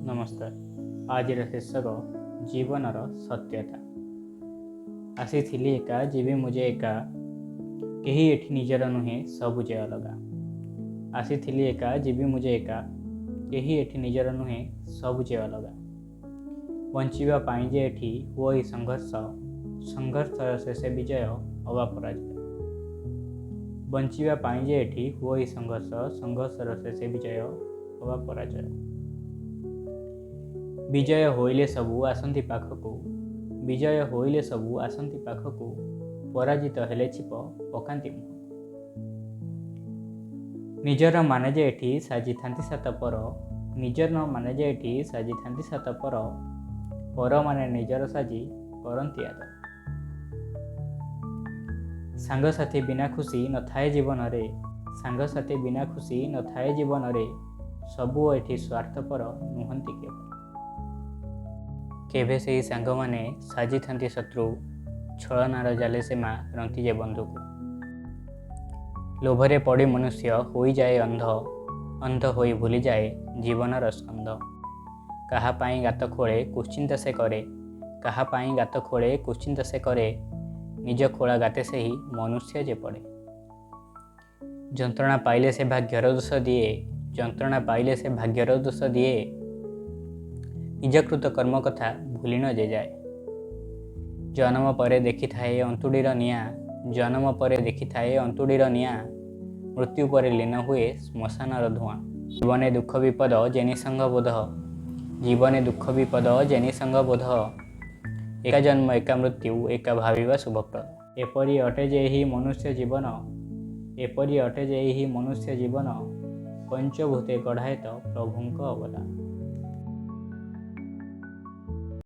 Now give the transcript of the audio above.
नमस्कार। आज शीर्षक जीवनर सत्यता। आसीथिली एका जीवी मुझे एका केही एठी निजर नुहे सबु जे अलगा। आसीथिली एका जीवी मुझे एका केही एठी निजर नुहे सबु जे अलगा। बंचिबा पाई जे एठी हुओई संघर्ष, संघर्षर शेषे विजय अवा पराजय। बंचिबा पाई जे एठी हुओई संघर्ष, संघर्षर शेषे विजय अवा पराजय। विजय होइले सबु आसंती पाखकु, विजय होइले सबु आसंती पाखकु, पराजित हेले छिप पकांती मुह। निजर माने जे एठी साजी थांती सात पर, निजर माने जे एठी साजी थांती सात पर माने निजर साजी करंती आदर। सांग साथी बिना खुशी न थाए जीवन रे, सांग साथी बिना खुशी न थाए जीवन रे, सबु एठी स्वार्थपर नुहंती केवल। केभे सेही सांग माने साजी थांती शत्रु, छलनार जाले सेमा रंती जे बंधुकु। लोभरे पड़ी मनुष्य होई जाए अंध, अंध होई भूली जाए जीवनर स्कंध। काहा पाई गात खोले कुश्चिंत से करे, काहा पाई गात खोले कुश्चिंत से करे, निज खोला गाते से ही मनुष्य जे पड़े। जंत्रणा पाइले से भाग्यर दोष दिए, जंत्रणा पाइले से भाग्यर दोष दिए, निजकृत कर्म कथा भूली न जे जाए। जन्म परे देखी थाए अंतुड़ीर निया, जन्म परे देखी थाए अंतुड़ीर निया, मृत्यु परे लीन हुए श्मशानर धुआं। जीवने दुख विपद जेनि संग बोध, जीवने दुख विपद जेनि संग बोध, एका जन्म एका मृत्यु एका भाविबा शुभप्रद। एपरि अटे जे ही मनुष्य जीवन, एपरि अटे जे ही मनुष्य जीवन, पंचभूते गढ़ाए तो प्रभुंक अवदान।